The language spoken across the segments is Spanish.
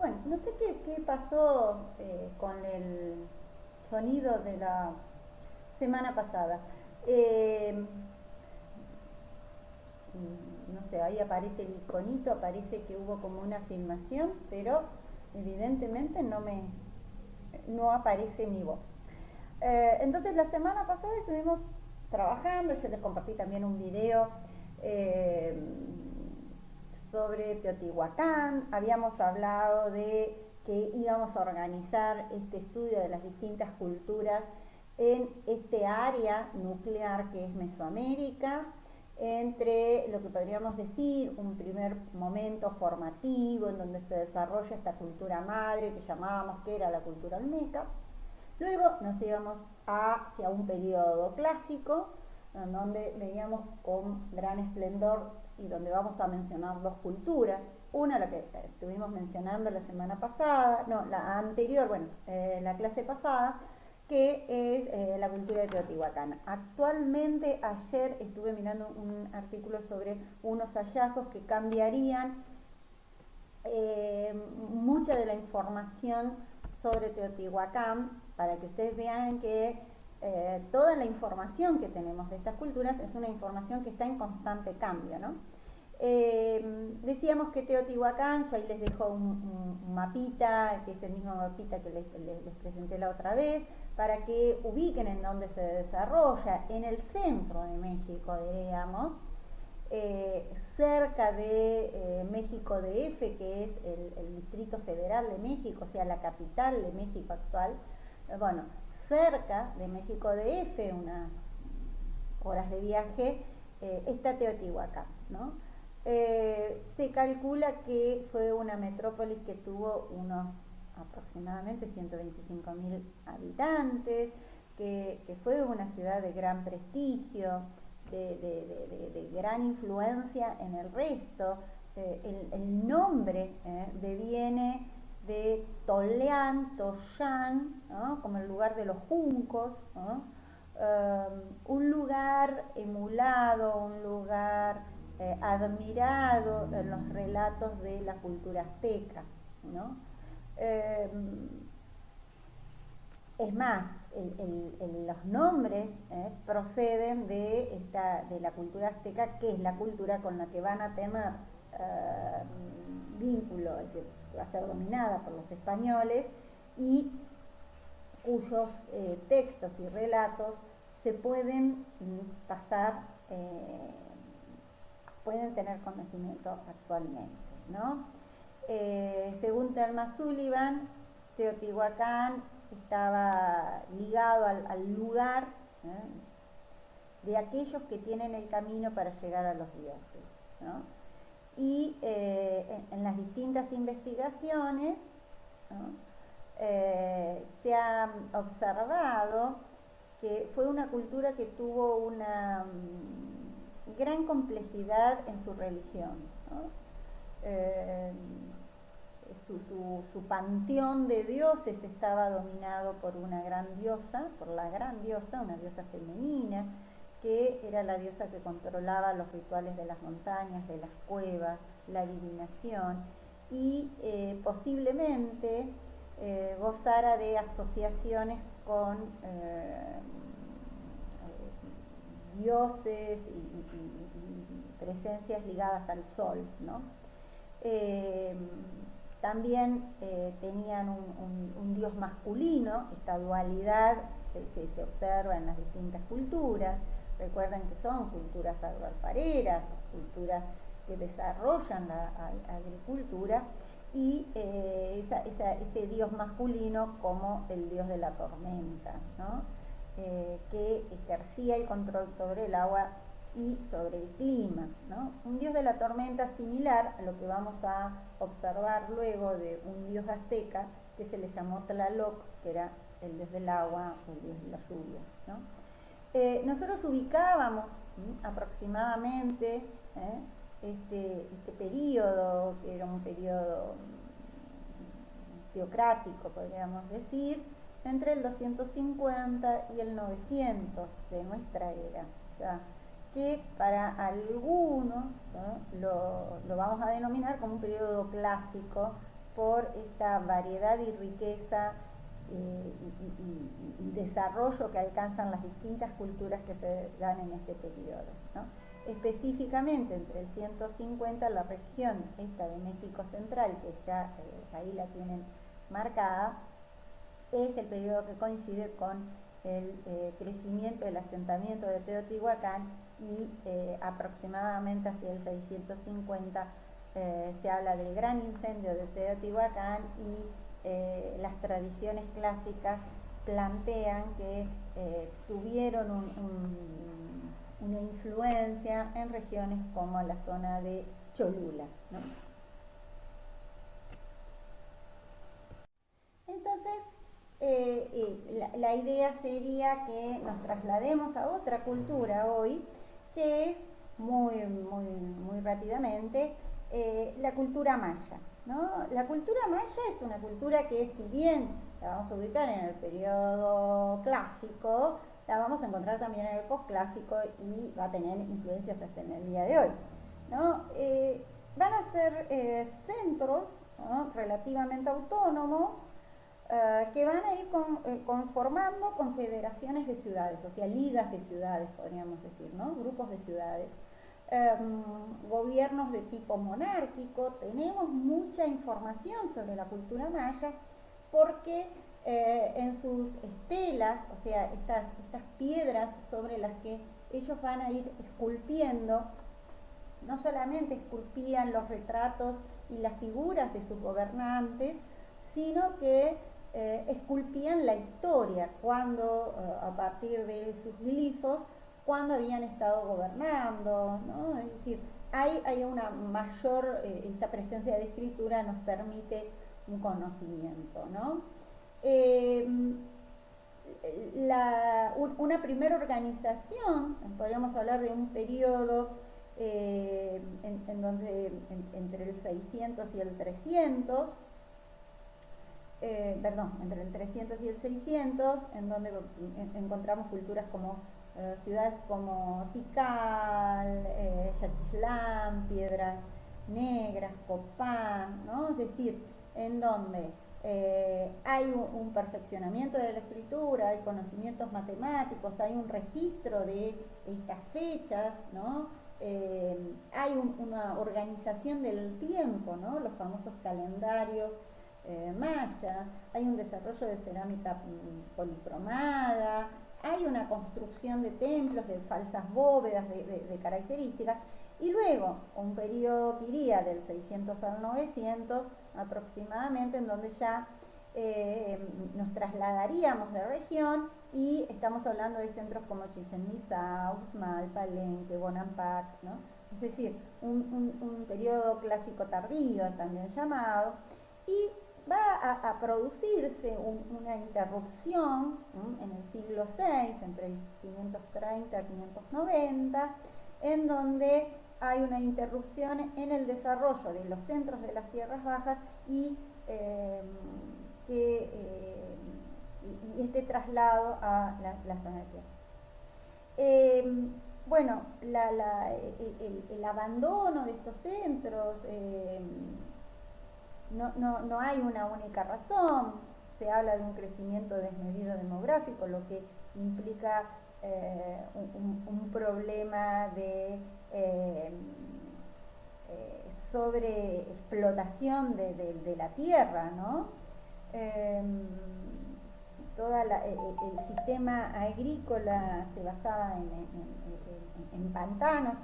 Bueno, no sé qué pasó con el sonido de la semana pasada. Eh, no sé, ahí aparece el iconito, aparece que hubo como una filmación, pero evidentemente no aparece mi voz. Entonces la semana pasada estuvimos trabajando, yo les compartí también un video eh, sobre Teotihuacán, habíamos hablado de que íbamos a organizar este estudio de las distintas culturas en este área nuclear que es Mesoamérica, entre lo que podríamos decir un primer momento formativo en donde se desarrolla esta cultura madre que llamábamos que era la cultura olmeca. Luego nos íbamos hacia un periodo clásico, en donde veíamos con gran esplendor y donde vamos a mencionar dos culturas. Una, la que estuvimos mencionando la semana pasada, no, la anterior, bueno, la clase pasada, que es la cultura de Teotihuacán. Actualmente, ayer estuve mirando un artículo sobre unos hallazgos que cambiarían mucha de la información sobre Teotihuacán, para que ustedes vean que toda la información que tenemos de estas culturas es una información que está en constante cambio, ¿no? Decíamos que Teotihuacán, yo ahí les dejo un mapita, que es el mismo mapita que les presenté la otra vez, para que ubiquen en dónde se desarrolla, en el centro de México, diríamos, cerca de México DF, que es el Distrito Federal de México, o sea, la capital de México actual. Bueno, cerca de México DF, unas horas de viaje, está Teotihuacán, ¿no? Se calcula que fue una metrópolis que tuvo unos aproximadamente 125.000 habitantes, que fue una ciudad de gran prestigio, de gran influencia en el resto. El nombre deviene de Toleán, Toyán, ¿no? Como el lugar de los juncos, ¿no? Un lugar emulado, un lugar admirado en los relatos de la cultura azteca, ¿no? Es más, los nombres proceden de la cultura azteca, que es la cultura con la que van a tener vínculo, es decir, que va a ser dominada por los españoles y cuyos textos y relatos se pueden pasar, pueden tener conocimiento actualmente, ¿no? Según Thelma Sullivan, Teotihuacán estaba ligado al lugar de aquellos que tienen el camino para llegar a los dioses, ¿no? Y en las distintas investigaciones, ¿no? Se ha observado que fue una cultura que tuvo una gran complejidad en su religión, ¿no? Su panteón de dioses estaba dominado por una gran diosa, por la gran diosa, una diosa femenina, que era la diosa que controlaba los rituales de las montañas, de las cuevas, la adivinación, y posiblemente gozara de asociaciones con dioses y presencias ligadas al sol, ¿no? También tenían un dios masculino, esta dualidad que se observa en las distintas culturas. Recuerden que son culturas agroalfareras, culturas que desarrollan la agricultura, y ese dios masculino como el dios de la tormenta, ¿no? Que ejercía el control sobre el agua y sobre el clima, ¿no? Un dios de la tormenta similar a lo que vamos a observar luego de un dios azteca que se le llamó Tlaloc, que era el dios del agua o el dios de la lluvia, ¿no? Nosotros ubicábamos aproximadamente este periodo, que era un periodo teocrático, podríamos decir, entre el 250 y el 900 de nuestra era. O sea, que para algunos, ¿no? lo vamos a denominar como un periodo clásico por esta variedad y riqueza y desarrollo que alcanzan las distintas culturas que se dan en este periodo, ¿no? Específicamente entre el 150 la región esta de México Central, que ya ahí la tienen marcada, es el periodo que coincide con el crecimiento del asentamiento de Teotihuacán y aproximadamente hacia el 650 se habla del gran incendio de Teotihuacán y las tradiciones clásicas plantean que tuvieron una influencia en regiones como la zona de Cholula, ¿no? Entonces, la idea sería que nos traslademos a otra cultura hoy, que es muy rápidamente la cultura maya, ¿no? La cultura maya es una cultura que, si bien la vamos a ubicar en el periodo clásico, la vamos a encontrar también en el posclásico y va a tener influencias hasta en el día de hoy, ¿no? Van a ser centros, ¿no?, relativamente autónomos, que van a ir conformando confederaciones de ciudades, o sea, ligas de ciudades, podríamos decir, ¿no? Grupos de ciudades. Gobiernos de tipo monárquico. Tenemos mucha información sobre la cultura maya porque en sus estelas, o sea, estas piedras sobre las que ellos van a ir esculpiendo, no solamente esculpían los retratos y las figuras de sus gobernantes, sino que esculpían la historia, cuando a partir de sus glifos, cuando habían estado gobernando, ¿no? Es decir, hay una mayor, esta presencia de escritura nos permite un conocimiento, ¿no? Una primera organización, podríamos hablar de un periodo en donde entre el 600 y el 300, entre el 300 y el 600, en donde encontramos culturas como ciudades como Tikal, Yaxchilán, Piedras Negras, Copán, ¿no? Es decir, en donde hay un perfeccionamiento de la escritura, hay conocimientos matemáticos, hay un registro de estas fechas, ¿no? Hay una organización del tiempo, ¿no? Los famosos calendarios maya, hay un desarrollo de cerámica policromada, hay una construcción de templos, de falsas bóvedas, de características, y luego un periodo que iría del 600 al 900 aproximadamente, en donde ya nos trasladaríamos de región y estamos hablando de centros como Chichén Itzá, Uxmal, Palenque, Bonampak, ¿no? Es decir, un periodo clásico tardío también llamado, y va a producirse una interrupción en el siglo VI, entre el 530 y 590, en donde hay una interrupción en el desarrollo de los centros de las tierras bajas y este traslado a la zona de tierra. Bueno, el abandono de estos centros, no hay una única razón. Se habla de un crecimiento desmedido demográfico, lo que implica un problema de sobreexplotación de la tierra, ¿no? Todo el sistema agrícola se basaba en pantanos,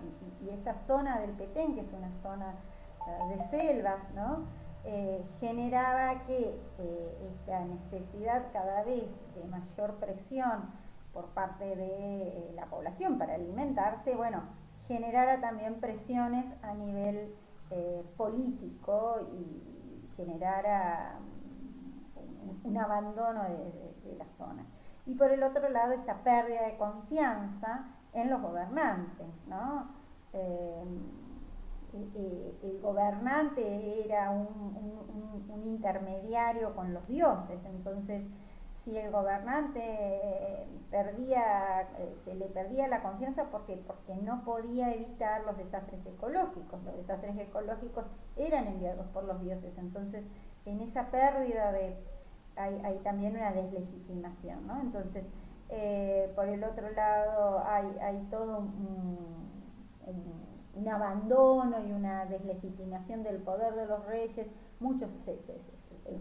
y esa zona del Petén, que es una zona de selvas, ¿no? Generaba que esta necesidad cada vez de mayor presión por parte de la población para alimentarse, bueno, generara también presiones a nivel político y generara un abandono de la zona. Y por el otro lado, esta pérdida de confianza en los gobernantes, ¿no? El gobernante era un intermediario con los dioses, entonces si el gobernante se le perdía la confianza porque no podía evitar los desastres ecológicos. Los desastres ecológicos eran enviados por los dioses, entonces en esa pérdida hay también una deslegitimación, ¿no? Entonces, por el otro lado hay todo un abandono y una deslegitimación del poder de los reyes. Muchos se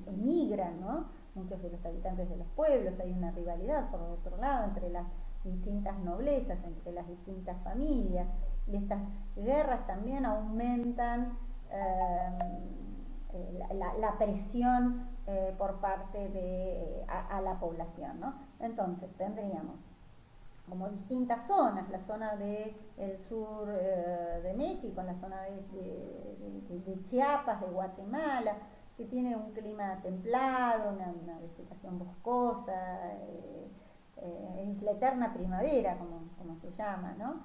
emigran, ¿no? Muchos de los habitantes de los pueblos, hay una rivalidad por otro lado entre las distintas noblezas, entre las distintas familias, y estas guerras también aumentan la presión por parte de a la población, ¿no? Entonces tendríamos como distintas zonas, la zona del sur de México, la zona de Chiapas, de Guatemala, que tiene un clima templado, una vegetación boscosa, es la eterna primavera, como se llama, ¿no?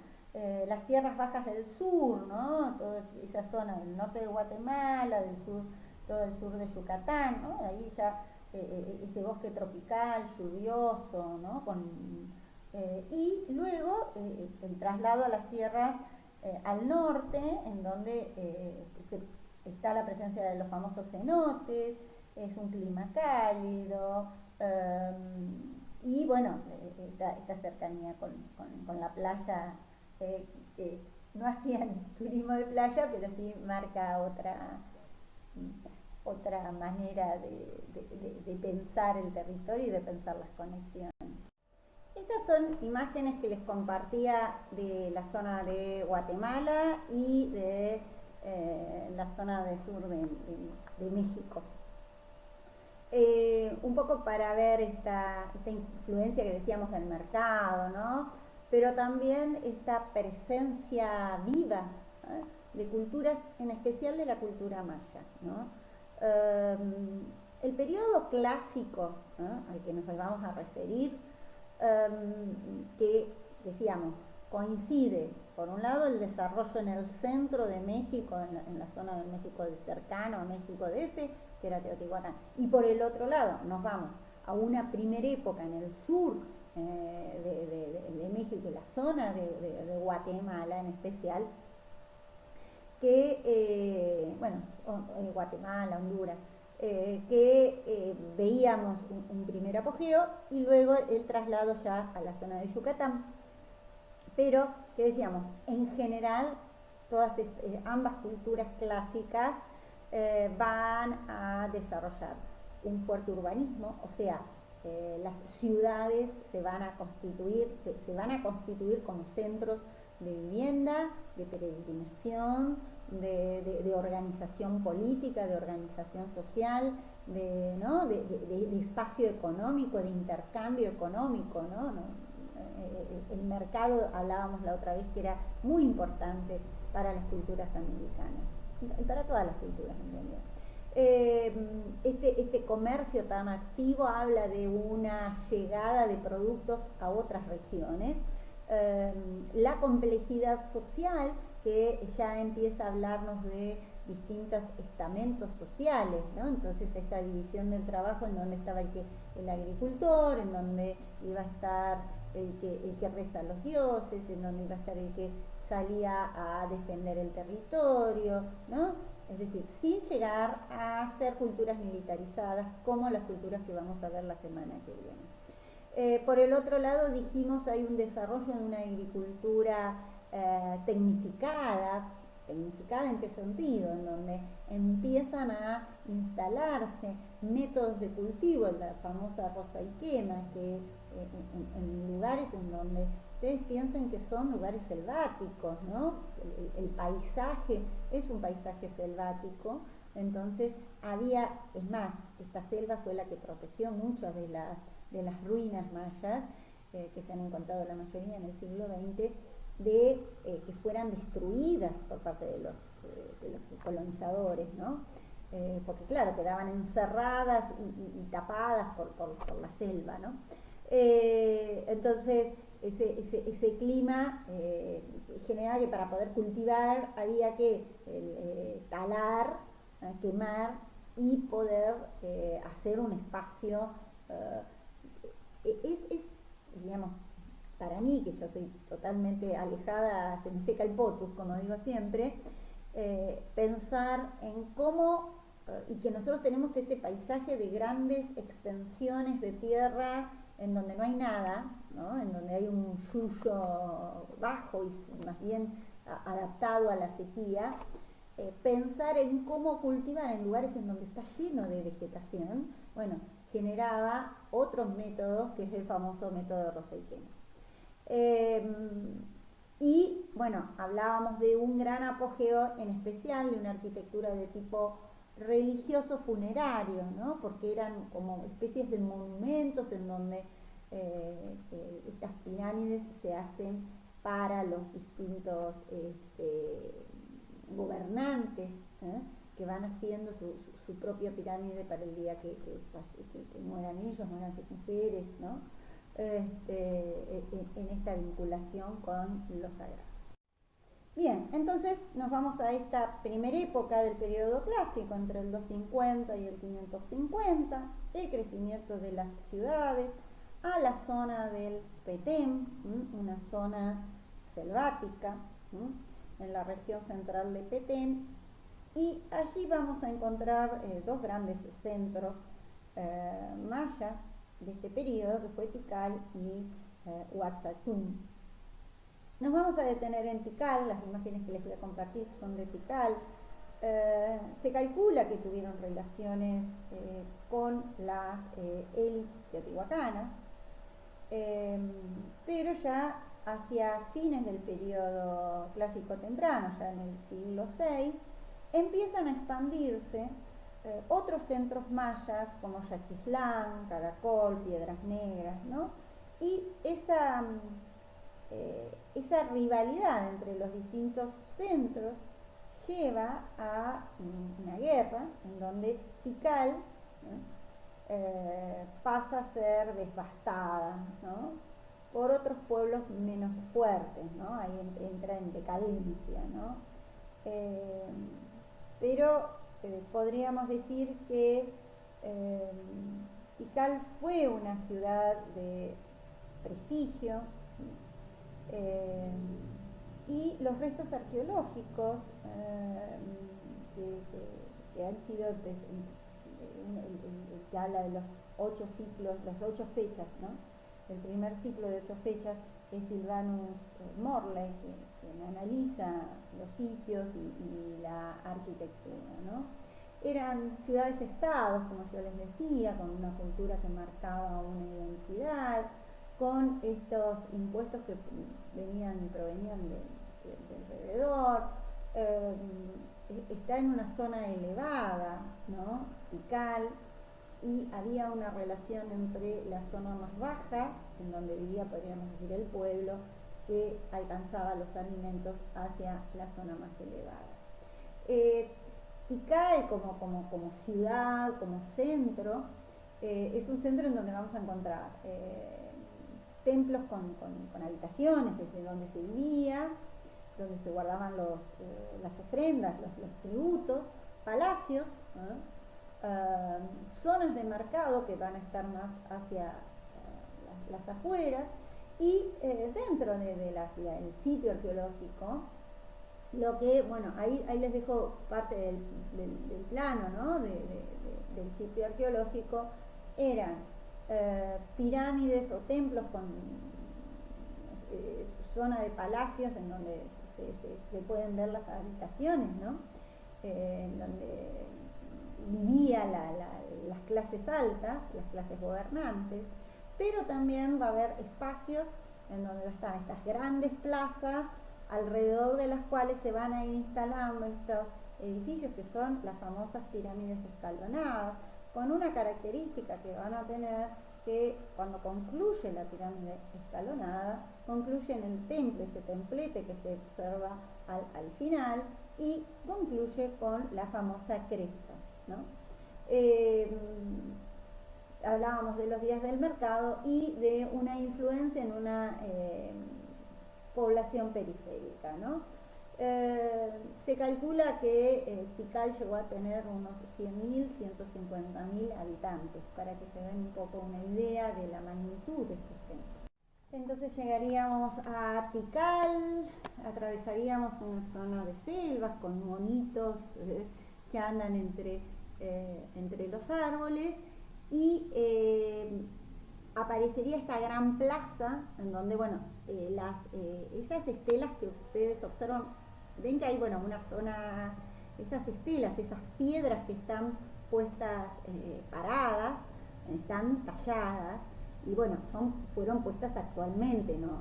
Las tierras bajas del sur, ¿no? Toda esa zona del norte de Guatemala, del sur, todo el sur de Yucatán, ¿no? Ahí ya ese bosque tropical, lluvioso, ¿no? Y luego el traslado a las tierras al norte, en donde está la presencia de los famosos cenotes, es un clima cálido, y bueno, esta cercanía con la playa, que no hacían turismo de playa, pero sí marca otra manera de pensar el territorio y de pensar las conexiones. Estas son imágenes que les compartía de la zona de Guatemala y de la zona del sur de México. Un poco para ver esta influencia que decíamos del mercado, ¿no? Pero también esta presencia viva de culturas, en especial de la cultura maya, ¿no? El periodo clásico, ¿no?, al que nos vamos a referir, que decíamos coincide por un lado el desarrollo en el centro de México, en la zona de México cercano a México DF, que era Teotihuacán, y por el otro lado nos vamos a una primera época en el sur de México, la zona de Guatemala en especial, que Guatemala, Honduras, que veíamos un primer apogeo y luego el traslado ya a la zona de Yucatán, pero que decíamos, en general ambas culturas clásicas van a desarrollar un fuerte urbanismo, o sea, las ciudades se van a constituir como centros de vivienda, de peregrinación, de organización política, de organización social, de espacio económico, de intercambio económico, ¿no? El mercado, hablábamos la otra vez, que era muy importante para las culturas americanas y para todas las culturas en realidad. Este comercio tan activo habla de una llegada de productos a otras regiones, la complejidad social, que ya empieza a hablarnos de distintos estamentos sociales, ¿no? Entonces esta división del trabajo, en donde estaba el agricultor, en donde iba a estar el que reza a los dioses, en donde iba a estar el que salía a defender el territorio, ¿no? Es decir, sin llegar a ser culturas militarizadas como las culturas que vamos a ver la semana que viene. Por el otro lado, dijimos, hay un desarrollo de una agricultura ¿tecnificada en qué sentido? En donde empiezan a instalarse métodos de cultivo, la famosa roza y quema, que en lugares en donde ustedes piensan que son lugares selváticos, ¿no? El paisaje es un paisaje selvático, entonces es más, esta selva fue la que protegió muchas de las ruinas mayas, que se han encontrado la mayoría en el siglo XX, de que fueran destruidas por parte de los colonizadores, ¿no? Porque claro, quedaban encerradas y tapadas por la selva, ¿no? Entonces ese clima generaba que para poder cultivar había que talar, quemar y poder hacer un espacio. Digamos, para mí, que yo soy totalmente alejada, se me seca el potus, como digo siempre, pensar en cómo y que nosotros tenemos este paisaje de grandes extensiones de tierra en donde no hay nada, ¿no? En donde hay un yuyo bajo y más bien adaptado a la sequía, pensar en cómo cultivar en lugares en donde está lleno de vegetación, bueno, generaba otros métodos, que es el famoso método Rosell-Kemmer. Y bueno, hablábamos de un gran apogeo, en especial de una arquitectura de tipo religioso funerario, ¿no? Porque eran como especies de monumentos en donde estas pirámides se hacen para los distintos gobernantes, que van haciendo su propia pirámide para el día que mueran ellos, mueran sus mujeres, ¿no? En esta vinculación con lo sagrado. Bien, entonces nos vamos a esta primera época del periodo clásico, entre el 250 y el 550, el crecimiento de las ciudades, a la zona del Petén, una zona selvática, en la región central de Petén, y allí vamos a encontrar dos grandes centros mayas de este periodo, que fue Tikal y Uaxatún. Nos vamos a detener en Tikal, las imágenes que les voy a compartir son de Tikal. Se calcula que tuvieron relaciones con las élites teotihuacanas, pero ya hacia fines del periodo clásico temprano, ya en el siglo VI, empiezan a expandirse otros centros mayas como Yaxchilán, Caracol, Piedras Negras, ¿no? Y esa rivalidad entre los distintos centros lleva a una guerra en donde Tikal pasa a ser devastada, ¿no? Por otros pueblos menos fuertes, ¿no? Ahí entra en decadencia, ¿no? Pero podríamos decir que Tikal fue una ciudad de prestigio, y los restos arqueológicos que han sido el que habla de los 8 ciclos, las 8 fechas, ¿no? El primer ciclo de 8 fechas es Sylvanus Morley, que analiza los sitios y la arquitectura, ¿no? Eran ciudades-estados, como yo les decía, con una cultura que marcaba una identidad, con estos impuestos que venían y provenían del alrededor. Está en una zona elevada, ¿no? Tikal, y había una relación entre la zona más baja, en donde vivía, podríamos decir, el pueblo, que alcanzaba los alimentos, hacia la zona más elevada. Tikal como ciudad, como centro, es un centro en donde vamos a encontrar templos con habitaciones, es decir, donde se vivía, donde se guardaban las ofrendas, los tributos, palacios, zonas de mercado que van a estar más hacia las afueras, y dentro del sitio arqueológico, lo que, bueno, ahí les dejo parte del plano, ¿no? del sitio arqueológico, eran pirámides o templos con zona de palacios en donde se pueden ver las habitaciones, ¿no? En donde vivía las clases altas, las clases gobernantes, pero también va a haber espacios en donde están estas grandes plazas, alrededor de las cuales se van a ir instalando estos edificios que son las famosas pirámides escalonadas, con una característica que van a tener, que cuando concluye la pirámide escalonada, concluye en el temple, ese templete que se observa al final, y concluye con la famosa cresta, ¿no? Hablábamos de los días del mercado y de una influencia en una población periférica, ¿no? Se calcula que Tikal llegó a tener unos 100.000, 150.000 habitantes, para que se den un poco una idea de la magnitud de estos templos. Entonces llegaríamos a Tikal, atravesaríamos una zona de selvas con monitos que andan entre entre los árboles y aparecería esta gran plaza en donde, bueno, esas estelas que ustedes observan, ven que hay, bueno, una zona, esas estelas, esas piedras que están puestas paradas, están talladas y bueno, fueron puestas actualmente, no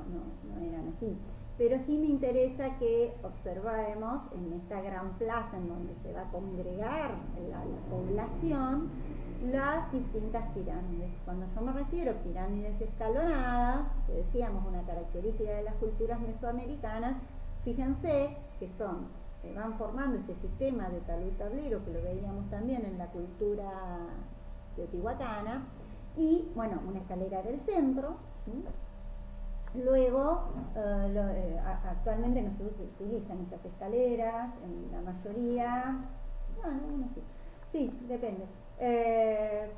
eran así. Pero sí me interesa que observemos en esta gran plaza en donde se va a congregar la población las distintas pirámides. Cuando yo me refiero a pirámides escalonadas, que decíamos una característica de las culturas mesoamericanas, fíjense que van formando este sistema de tablero que lo veíamos también en la cultura teotihuacana, y bueno, una escalera del centro, ¿sí? Luego, actualmente no se utilizan esas escaleras, en la mayoría, bueno, sí, depende,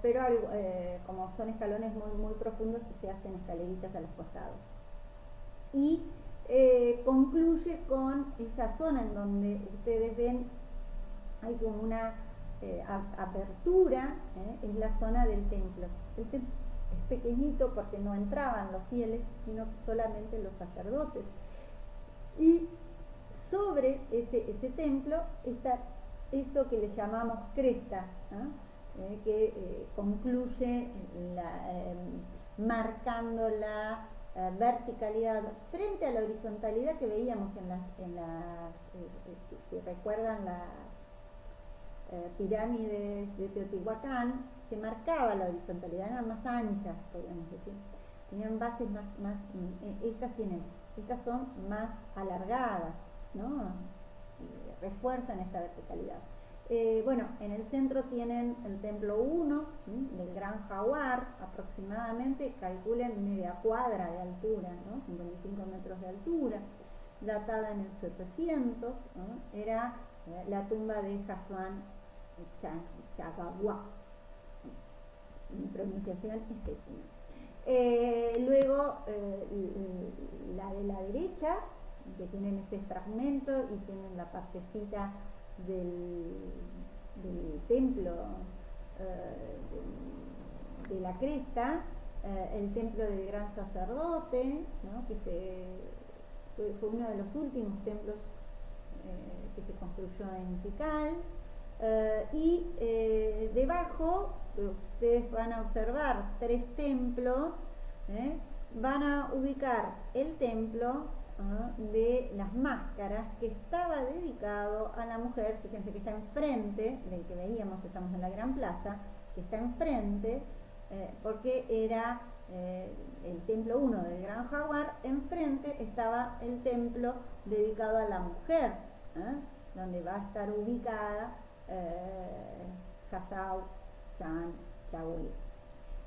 pero como son escalones muy profundos, se hacen escaleritas a los costados. Y concluye con esa zona en donde ustedes ven, hay como una apertura, es la zona del templo. El templo es pequeñito porque no entraban los fieles, sino solamente los sacerdotes. Y sobre ese templo está esto que le llamamos cresta, que concluye marcando la verticalidad frente a la horizontalidad que veíamos si recuerdan las pirámides de Teotihuacán. Se marcaba la horizontalidad, eran más anchas, podríamos decir, tenían bases estas son más alargadas, ¿no? Refuerzan esta verticalidad. Bueno, en el centro tienen el templo 1 del Gran Jaguar, aproximadamente, calculen, media cuadra de altura, ¿no? 55 metros de altura, datada en el 700, ¿no? Era la tumba de Hassan Chagagua. Mi pronunciación es pésima. Luego, la de la derecha, que tienen ese fragmento y tienen la partecita del templo de la cresta, el templo del gran sacerdote, ¿no? Que fue uno de los últimos templos que se construyó en Tikal. Y debajo ustedes van a observar 3 templos, van a ubicar el templo de las máscaras, que estaba dedicado a la mujer. Fíjense que está enfrente del que veíamos, estamos en la gran plaza, que está enfrente, porque era el templo 1 del Gran Jaguar. Enfrente estaba el templo dedicado a la mujer, donde va a estar ubicada Hasau Chan Chagui,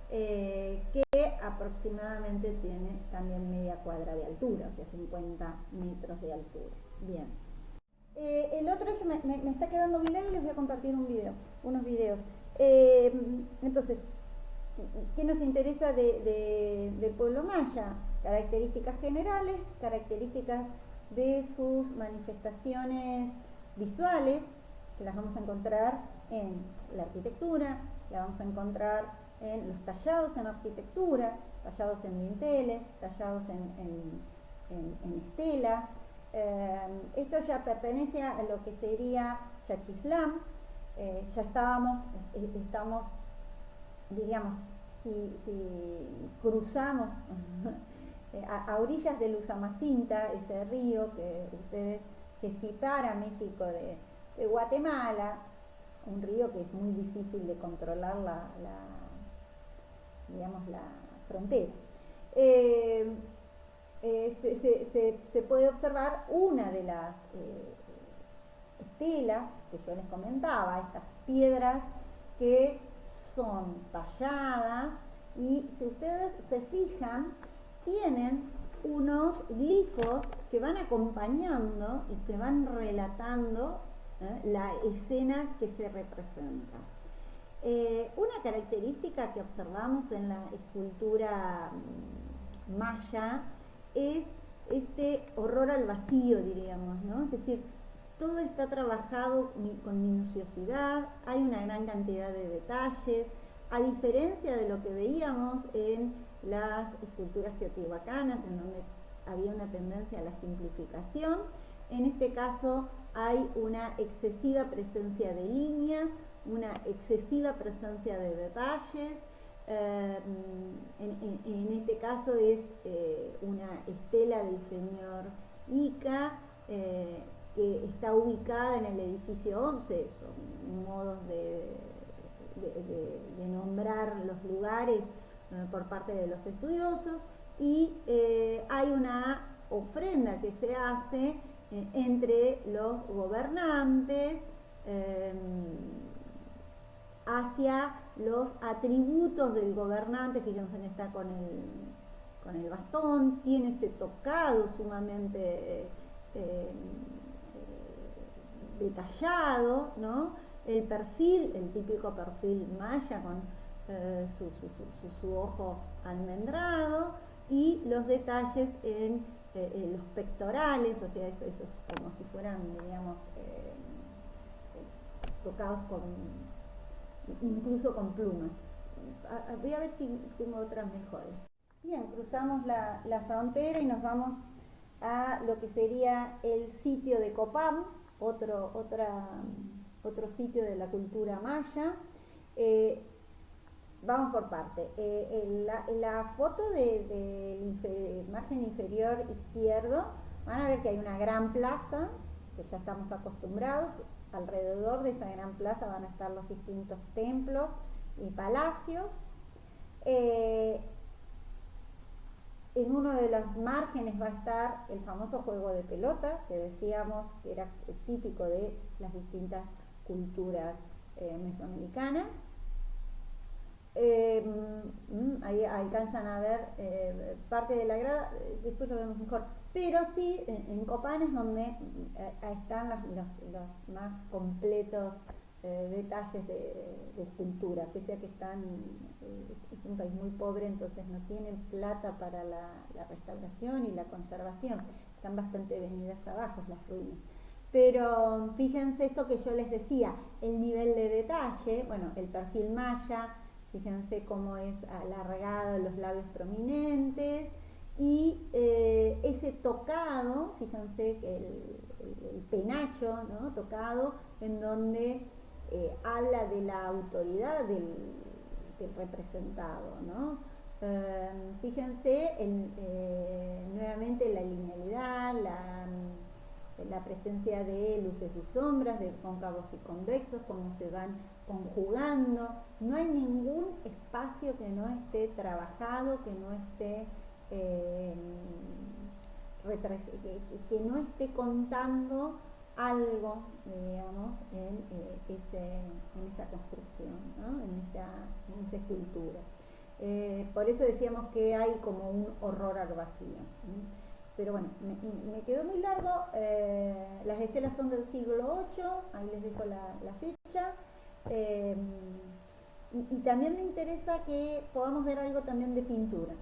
que aproximadamente tiene también media cuadra de altura, o sea, 50 metros de altura. Bien. El otro es que me está quedando muy largo y les voy a compartir unos videos. Entonces, ¿qué nos interesa del pueblo maya? Características generales, características de sus manifestaciones visuales, que las vamos a encontrar en la arquitectura, las vamos a encontrar en los tallados en arquitectura, tallados en dinteles, tallados en estelas. Esto ya pertenece a lo que sería Yaxchilán. Ya estamos, diríamos, si cruzamos a orillas del Usumacinta, ese río que separa México de Guatemala, un río que es muy difícil de controlar la frontera. Se puede observar una de las estelas que yo les comentaba, estas piedras que son talladas, y si ustedes se fijan, tienen unos glifos que van acompañando y que van relatando la escena que se representa. Una característica que observamos en la escultura maya es este horror al vacío, diríamos, ¿no? Es decir, todo está trabajado con minuciosidad, hay una gran cantidad de detalles, a diferencia de lo que veíamos en las esculturas teotihuacanas, en donde había una tendencia a la simplificación. En este caso hay una excesiva presencia de líneas, una excesiva presencia de detalles. En este caso es una estela del señor Ica, que está ubicada en el edificio 11, son modos de nombrar los lugares por parte de los estudiosos, y hay una ofrenda que se hace entre los gobernantes hacia los atributos del gobernante. Fíjense que está con el bastón, tiene ese tocado sumamente detallado, ¿no? El perfil, el típico perfil maya con su ojo almendrado, y los detalles en los pectorales, o sea, esos como si fueran, digamos, tocados incluso con plumas. Voy a ver si tengo otras mejores. Bien, cruzamos la frontera y nos vamos a lo que sería el sitio de Copán, otro sitio de la cultura maya. Vamos por parte. La foto del margen inferior izquierdo, van a ver que hay una gran plaza, que ya estamos acostumbrados. Alrededor de esa gran plaza van a estar los distintos templos y palacios. En uno de los márgenes va a estar el famoso juego de pelota, que decíamos que era típico de las distintas culturas mesoamericanas. Ahí alcanzan a ver parte de la grada, después lo vemos mejor, pero sí en Copán es donde están los más completos detalles de escultura, pese a que es un país muy pobre, entonces no tienen plata para la restauración y la conservación, están bastante venidas abajo las ruinas. Pero fíjense esto que yo les decía, el nivel de detalle, bueno, el perfil maya, fíjense cómo es alargado, los labios prominentes, y ese tocado, fíjense que el penacho, ¿no? Tocado, en donde habla de la autoridad del representado, ¿no? Fíjense nuevamente la linealidad, la presencia de luces y sombras, de cóncavos y convexos, cómo se van conjugando. No hay ningún espacio que no esté trabajado, que no esté que no esté contando algo, digamos, en esa construcción, ¿no? en esa escultura. Por eso decíamos que hay como un horror al vacío. Pero bueno, me quedó muy largo. Las estelas son del siglo VIII, ahí les dejo la fecha. Y también me interesa que podamos ver algo también de pintura.